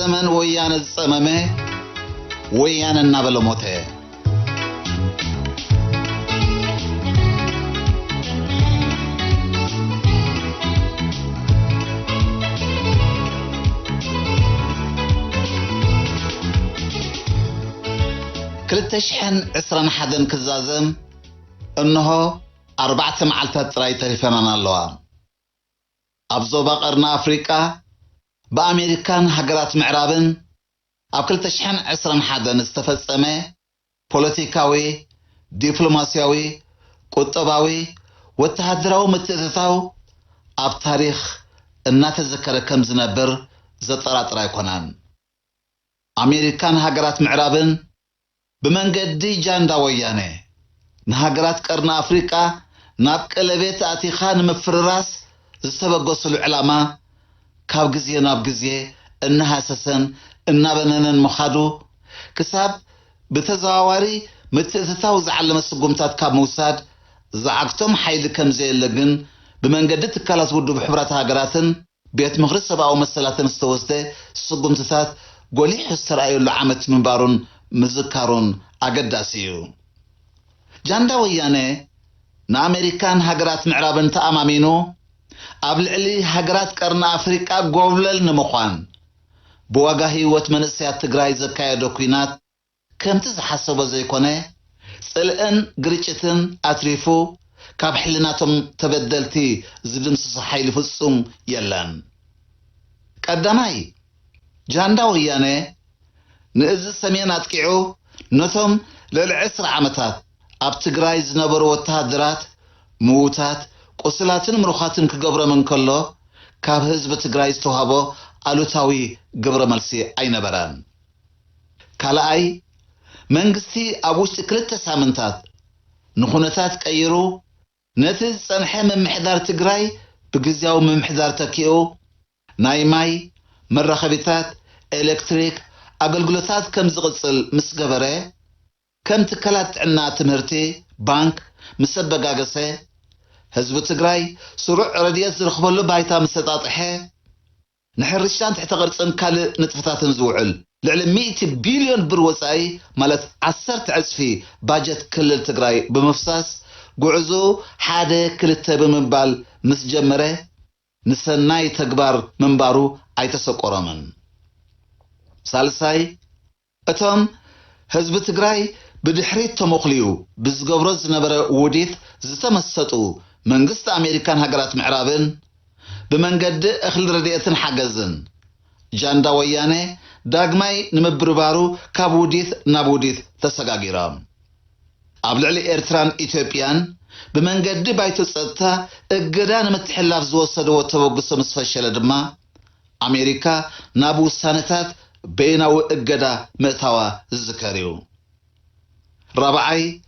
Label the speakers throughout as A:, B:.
A: زمن ويان الصممه ويان النابلموته كلتشحن عسران حدن كزازم انه 4 معلتات طراي تليفوننا اللوا ابزو بقرنا افريقيا بامريكان هجرات معرابن اب كلتشحن عسران حدن استفصمه بوليتيكاوي دبلوماسياوي قطباوي وتهدراو متتتاو اب تاريخ እናተዘከረ ከም ዝነብር ዘጠራጥራ ይኮናን አሜሪካን ሀገራት ምዕራብን بمنجدي جاندا ويانه نهاجرات قرن أفريقيا نابقلبيت أتيخان مفرراس زستبقص العلامة كابجزية نابجزية إنها أساساً إنها بنن مخادو كسب بتزاوري متتاوز على مسقومتات كاب موساد زعقتم حيل كم زي اللجن بمنجدي تكالات ودو بحبرات هاجراتن بيت مغرس سبعة مسلاتن استوسته سقومتات قولي حسرائي اللعامة من بارون مذكرون أقداسيو جاندا ويانه نامريكان هجرات معرابن تأمامينو قبل علي هجرات قرن أفريقيا قولل نمخوان بواقعي واتمنسيات تقراي زكاية دوكوينات كم تزحسب زيكونه سلقن قريشتن أتريفو كاب حلناتهم تبدلتي زدمس صحي لفصهم يلان قدامي جاندا ويانه نئز السمين أتكعو نتم للعسر عمتات اب تقراي زنبرو وتهدرات موتات قسلاتن مروخاتن كقبر من كله كاب هزب تقراي استوهابو ألوتاوي قبر ملسي أين بران كالاي منقستي أبوش تكرت سامنتات نخونتات كأيرو نتز سنحي من محدار تقراي بقزياو من محدار تكيو نايماي مرخبتات إلكتريك أقلقلتات كم زغصل مسقبره كم تكالات عنا تمرتي بانك مسبق آقسي هزبو تقراي سروع رديات زرخبالو بايتا مستطاطحي نحرشان تحت غرصن كال نتفتات نزوعل لعلم 100 بليون بروساي مالت 10 عزفي باجت كل تقراي بمفساس قعزو حادة كلتا بمنبال مسجمره نسناي تقبار منبارو ايتسقرمن سالساي اتم حزب تግራይ بدحريت تمخليو بزغبرز نبره وديت زتمسطو منግስት አሜሪካን ሀገራት ምዕራብን በመንገድ እኽል ረድኤትን ሓገዝን ጃንዳ ወያኔ ዳግማይ ንምብርባሩ ካብ ውዲት ናብ ውዲት ተሰጋጊሮም ኣብ ልዕሊ ኤርትራን ኢትዮጵያን በመንገድ ባይቶ ጸጥታ እገዳ ንምትሕላፍ ዝወሰደው ተበግሶ መስፈሸለ ድማ አሜሪካ ናብ ውሳነታት بيناو اقدا مئتاوا الزكاريو رابعي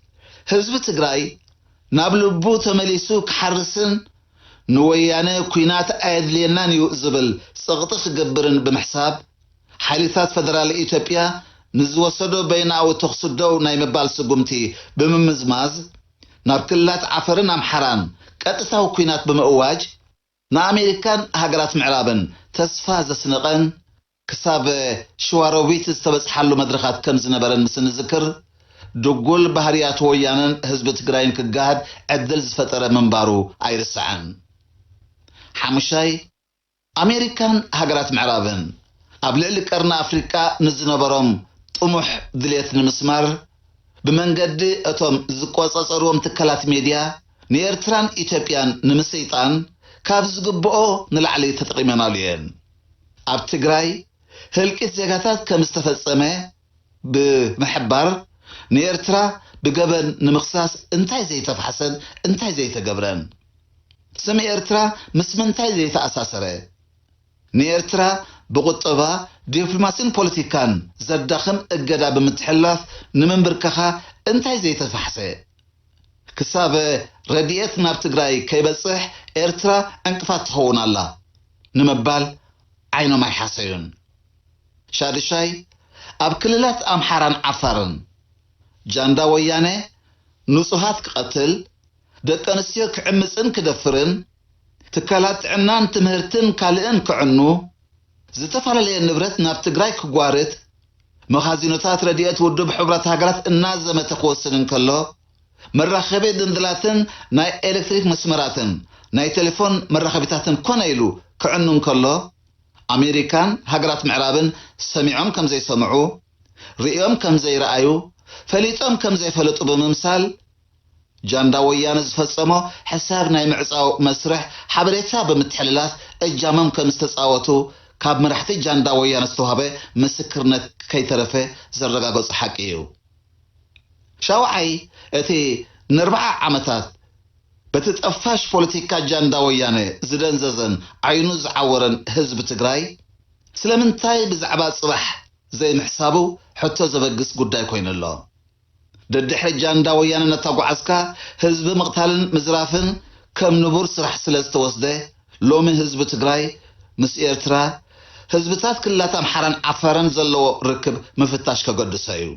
A: حزب تقراي نابلبو تمليسو كحرسن نويانه كوينات ايدلينان يؤزبل سقطش قبرن بمحساب حاليثات فدرال ايتوبيا نزوسدو بيناو تخصدو ناي مبال سقومتي بممزماز نابكلات عفرن امحران قطتاو كوينات بمقواج نا امريكان هاجرات معرابن تسفاز سنقن كساب شواروبيت استبصحلو مدرخات كم زنبرن مسن ذكر دغول بحريات ويانن حزب تግራይን كغاد عدل زفتره منبارو ايرسعن حمشاي امريكان هاجرات معرابن ابلعل قرن افريقيا نزنبرم طموح دليت المسمار بمنجد اتم زقوصصروم تكلات ميديا نيرتران ايثيوبيان نمسيطان كابز غبኦ نلعلي تطقيمنالين اب تግራይ هلكت زغاتات كمستفصمه بمحبر نيرترا بجبن نمخصاص انتاي زي تفحسن انتاي زي تجبرن سمي إرترا مسمنتاي زي تأساسره نيرترا بقطبة دبلوماسين بوليتيكان زدخم اجدا بمتحلف نمنبركخا انتاي زي تفحسه كساب رديت ناب تግራይ كيبصح إرترا انقفات تخون الله نمبال عينو ما يحسيون شادشاي اب كللات امحران عفرن جاندا ويانه نصحات قتل دقنسيو كعمصن كدفرن تكالات عنان تمهرتن كالئن كعنو ዝተፈለለየ ንብረት ናብ ትግራይ ክጓርት መኻዚኖታት ረድኤት ውድብ ሕብረት ሃገራት እናዘመተ ክወስድን ከሎ መራኸቢ ድንድላትን ናይ ኤሌክትሪክ መስመራትን ናይ ቴሌፎን መራኸቢታትን ኮነ ኢሉ ክዕኑን ከሎ ኣሜሪካን ሃገራት ምዕራብን ሰሚዖም ከም ዘይሰምዑ ሪኦም ከም ዘይረኣዩ ፈሊጦም ከም ዘይፈለጡ ብምምሳል ጃንዳ ወያነ ዝፈጸሞ ሕሳብ ናይ ምዕጻው መስርሕ ሓበሬታ ብምትሕልላፍ እጃሞም ከም ዝተጻወቱ ካብ መራሕቲ ጃንዳ ወያነ ዝተዋህበ ምስክርነት ከይተረፈ ዘረጋገጹ ሓቂ እዩ። ሻውዓይ እቲ ን40 ዓመታት በቲ ጠፋሽ ፖለቲካ ጃንዳ ወያነ ዝደንዘዘን ዓይኑ ዝዓወረን ህዝቢ ትግራይ ስለምንታይ ብዛዕባ ጽባሕ ዘይምሕሳቡ ሕቶ ዘበግስ ጉዳይ ኮይኑ ኣሎ። ደድሕሪ ጃንዳ ወያነ ነተጓዓዝካ ህዝቢ መቕታልን ምዝራፍን ከም ንቡር ስራሕ ስለ ዝተወስደ ሎሚ ህዝቢ ትግራይ ምስ ኤርትራ ህዝብታት ክልላት ኣምሓራን ዓፋርን ዘለዎ ርክብ ምፍታሽ ከገድሶ እዩ።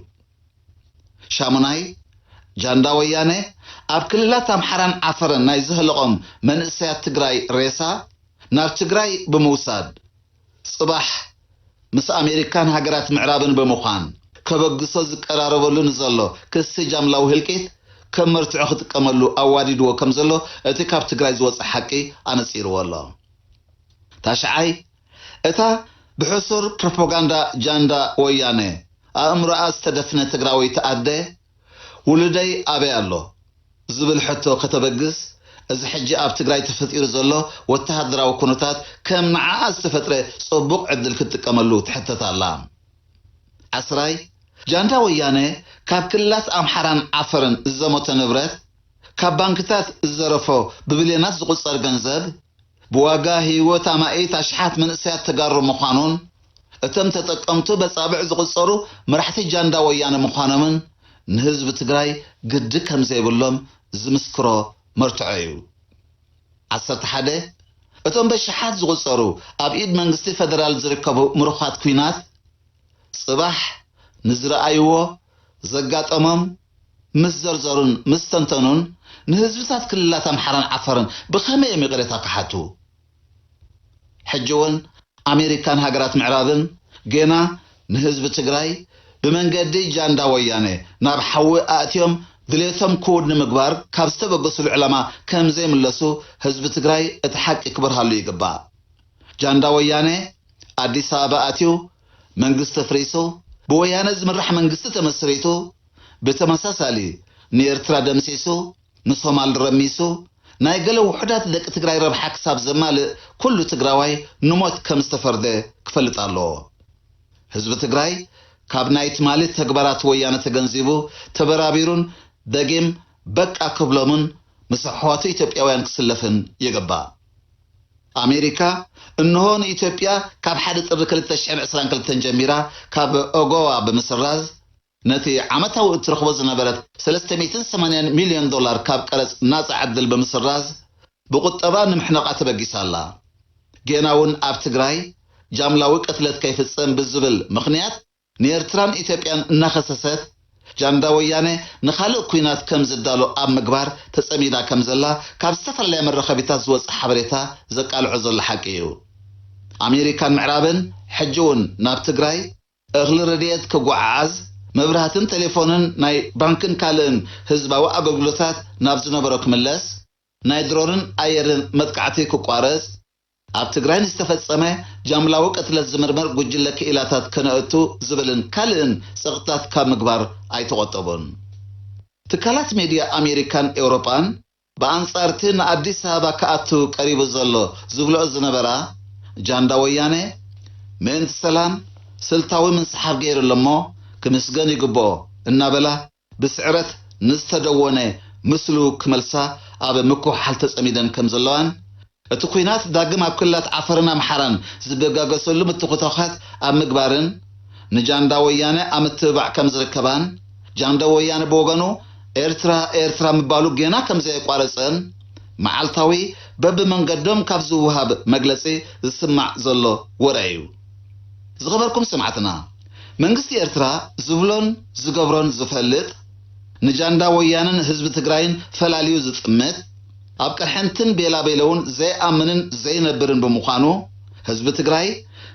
A: ሻሙናይ ጃንዳ ወያነ ኣብ ክልላት ኣምሓራን ዓፋርን ናይ ዝህለቆም መንእሰያት ትግራይ ሬሳ ናብ ትግራይ ብምውሳድ ጽባሕ ምስ ኣሜሪካን ሃገራት ምዕራብን ብምዃን ከበግሶ ዝቀራረበሉ ንዘሎ ክሲ ጃምላዊ ህልቂት ከም መርትዖ ክጥቀመሉ ኣዋዲድዎ ከም ዘሎ እቲ ካብ ትግራይ ዝወፅእ ሓቂ ኣነፂርዎ ኣሎ። ታሽዓይ እታ ብሕሱር ፕሮፓጋንዳ ጃንዳ ወያነ ኣእምሮኣ ዝተደፍነ ትግራዊ ተኣደ ውልደይ ኣበይ ኣሎ ዝብል ሕቶ ከተበግስ እዚ ሕጂ ኣብ ትግራይ ተፈጢሩ ዘሎ ወተሃደራዊ ኩነታት ከም ንዓኣ ዝተፈጥረ ጽቡቕ ዕድል ክትጥቀመሉ ትሕተት ኣላ። ዓስራይ ጃንዳ ወያነ ካብ ክልላት ኣምሓራን ዓፋርን ዝዘመተ ንብረት ካብ ባንክታት ዝዘረፎ ብቢልዮናት ዝቁጸር ገንዘብ ብዋጋ ህይወት ኣማኢት ኣሽሓት መንእሰያት ተጋሩ ምዃኑን እቶም ተጠቀምቱ በጻብዕ ዝቁጸሩ መራሕቲ ጃንዳ ወያነ ምዃኖምን ንህዝቢ ትግራይ ግዲ ከም ዘይብሎም ዝምስክሮ መርትዖ እዩ። 11 እቶም በሽሓት ዝቁጸሩ ኣብ ኢድ መንግስቲ ፌደራል ዝርከቡ ምሩኻት ኩናት ጽባሕ ንዝረኣይዎ ዘጋጠሞም ምስ ዘርዘሩን ምስ ተንተኑን ንህዝብታት ክልላት ኣምሓራን ዓፋርን ብኸመይ ምቕሬታ ክሓቱ ሕጂ እውን ኣሜሪካን ሃገራት ምዕራብን ገና ንህዝቢ ትግራይ ብመንገዲ ጃንዳ ወያነ ናብ ሓዊ ኣእትዮም ድሌቶም ክውድ ንምግባር ካብ ዝተበገሱሉ ዕላማ ከም ዘይምለሱ ህዝቢ ትግራይ እቲ ሓቂ ክበርሃሉ ይግባእ። ጃንዳ ወያነ ኣዲስ ኣበባ ኣትዩ መንግስቲ ፍሪሱ ብወያነ ዝምራሕ መንግስቲ ተመስሪቱ ብተመሳሳሊ ንኤርትራ ደምሲሱ ንሶማል ረሚሱ ናይ ገለ ውሕዳት ደቂ ትግራይ ረብሓ ክሳብ ዘማልእ ኩሉ ትግራዋይ ንሞት ከም ዝተፈርደ ክፈልጥ ኣለዎ። ህዝቢ ትግራይ ካብ ናይ ትማሊት ተግባራት ወያነ ተገንዚቡ ተበራቢሩን ደጊም በቃ ክብሎምን ምስ ኣሕዋቱ ኢትዮጵያውያን ክስለፍን ይግባእ። ኣሜሪካ እንሆ ንኢትዮጵያ ካብ 1 ጥሪ 2022 ጀሚራ ካብ ኦጎዋ ብምስራዝ ነቲ ዓመታዊ እትረኽቦ ዝነበረት $380 ሚልዮን ካብ ቀረጽ ናጻ ዕድል ብምስራዝ ብቁጠባ ንምሕነቓ ተበጊሳላ። ገና እውን ኣብ ትግራይ ጃምላዊ ቅትለት ከይፍጸም ብዝብል ምኽንያት ንኤርትራን ኢትዮጵያን እናኸሰሰት ጃንዳ ወያነ ንኻልእ ኩናት ከም ዝዳሎ ኣብ ምግባር ተጸሚዳ ከም ዘላ ካብ ዝተፈላለየ መራኸቢታት ዝወፅእ ሓበሬታ ዘቃልዖ ዘሎ ሓቂ እዩ። ኣሜሪካን ምዕራብን ሕጂ እውን ናብ ትግራይ እኽሊ ረድኤት ክጓዓዓዝ መብራህትን ቴሌፎንን ናይ ባንክን ካልእን ህዝባዊ ኣገልግሎታት ናብ ዝነበሮ ክምለስ ናይ ድሮንን ኣየርን መጥቃዕቲ ክቋረጽ ኣብ ትግራይ ዝተፈጸመ ጃምላዊ ቅትለት ዝምርመር ጉጅለ ክኢላታት ከነእቱ ዝብልን ካልእን ጽቕታት ካብ ምግባር ኣይተቆጠቡን። ትካላት ሚድያ ኣሜሪካን ኤውሮፓን ብኣንጻርቲ ንኣዲስ ኣበባ ከኣቱ ቀሪቡ ዘሎ ዝብልኦ ዝነበራ ጃንዳ ወያነ ምእንቲ ሰላም ስልታዊ ምንስሓብ ገይሩሎ እሞ ክምስገን ይግብኦ እናበላ ብስዕረት ንዝተደወነ ምስሉ ክመልሳ ኣብ ምኩሓል ተጸሚደን ከም ዘለዋን እቲ ኩናት ዳግም ኣብ ክልላት ዓፋርን ኣምሓራን ዝበጋገሰሉ ምትኹታኻት ኣብ ምግባርን ንጃንዳ ወያነ ኣብ ምትብባዕ ከም ዝርከባን ጃንዳ ወያነ ብወገኑ ኤርትራ ምባሉ ገና ከም ዘየቋረፀን መዓልታዊ በብመንገዶም ካብ ዝውሃብ መግለጺ ዝስማዕ ዘሎ ወሬ እዩ። ዝኸበርኩም ሰማዕትና መንግስቲ ኤርትራ ዝብሎን ዝገብሮን ዝፈልጥ ንጃንዳ ወያነን ህዝቢ ትግራይን ፈላልዩ ዝጥምት ኣብ ቀርሕንትን ቤላ ቤለውን ዘይኣምንን ዘይነብርን ብምዃኑ ህዝቢ ትግራይ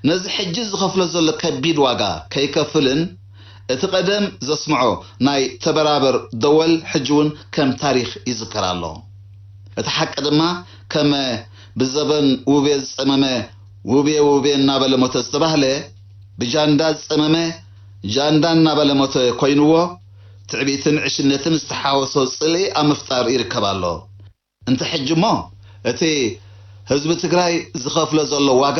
A: ነዚ ሕጂ ዝኸፍሎ ዘሎ ከቢድ ዋጋ ከይከፍልን እቲ ቀደም ዘስምዖ ናይ ተበራበር ደወል ሕጂውን ከም ታሪክ ይዝከር ኣሎ እቲ ሓቂ ድማ ከም ብዘበን ውቤ ዝፀመመ ውቤ እናበለ ሞተ ዝተባህለ ብጃንዳ ዝፀመመ ጃንዳ እናበለ ሞተ ኮይንዎ ትዕቢትን ዕሽነትን ዝተሓወሶ ጽልኢ ኣብ ምፍጣር ይርከብ ኣሎ እንተ ሕጂ እሞ እቲ ህዝቢ ትግራይ ዝኸፍሎ ዘሎ ዋጋ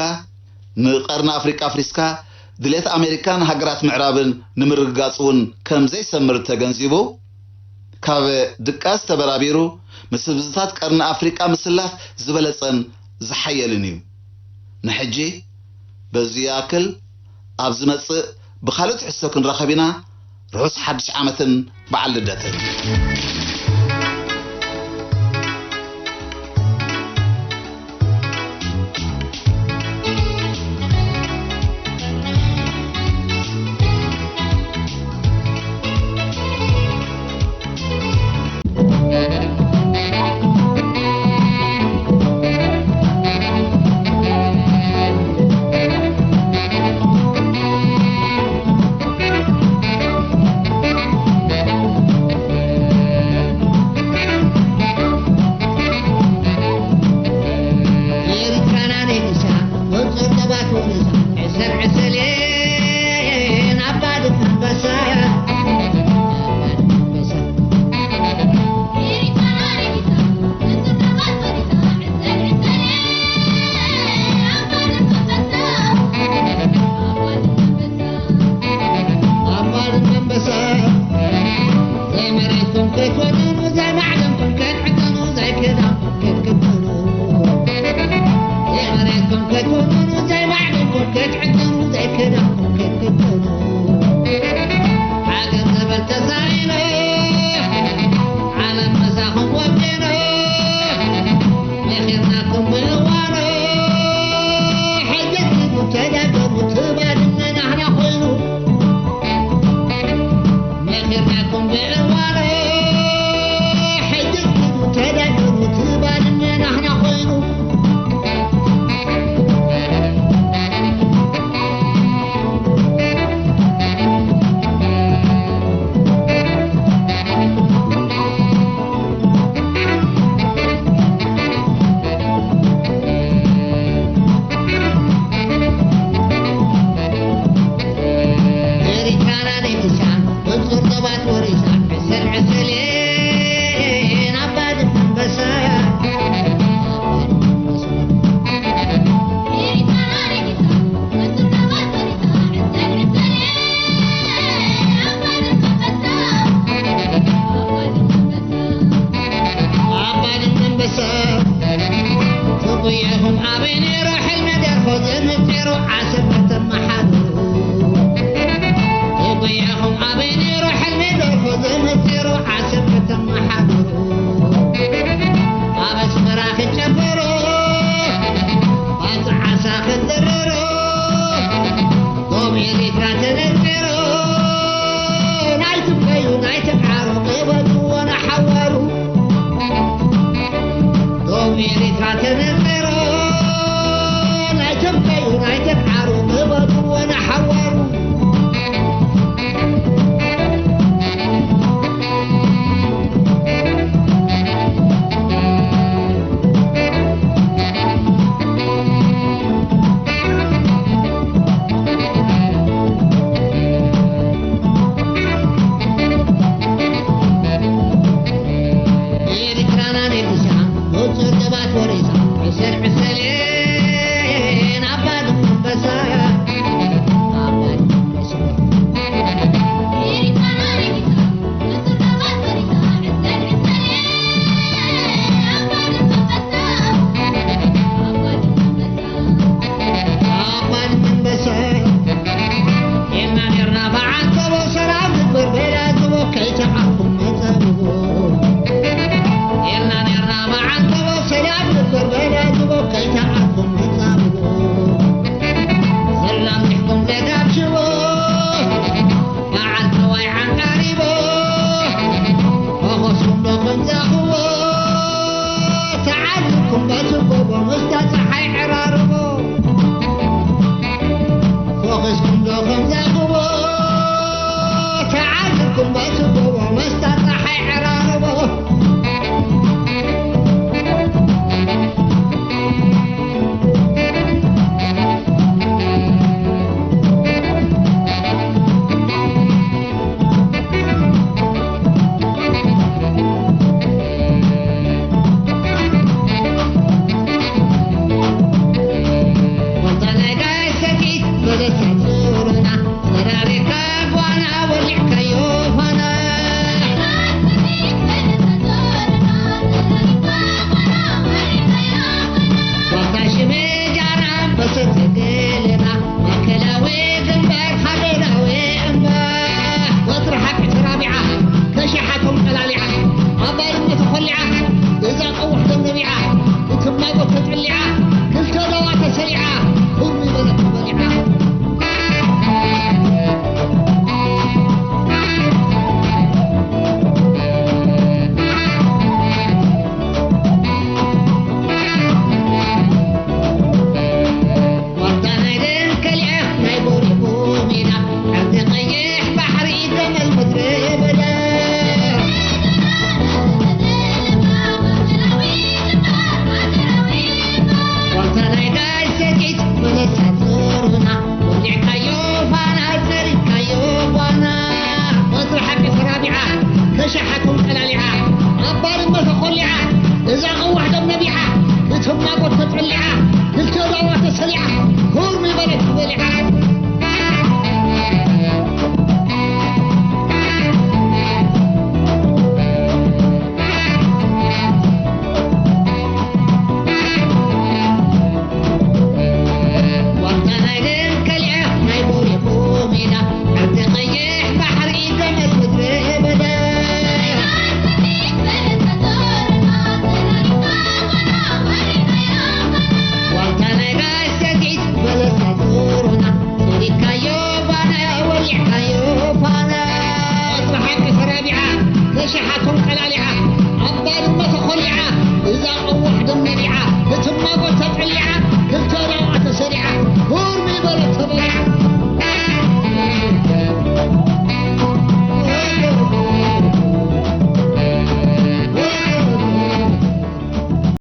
A: ንቀርኒ ኣፍሪቃ ፍሪስካ ድሌት ኣሜሪካን ሃገራት ምዕራብን ንምርግጋጽውን ከም ዘይሰምር ተገንዚቡ ካብ ድቃስ ተበራቢሩ ምስ ህዝብታት ቀርኒ ኣፍሪቃ ምስላፍ ዝበለጸን ዝሓየልን እዩ ንሕጂ በዚ ያክል ኣብ ዝመጽእ ብኻልኦት ሕሶ ክንረኸብ ኢና ርሑስ ሓድሽ ዓመትን በዓል ልደትን
B: America,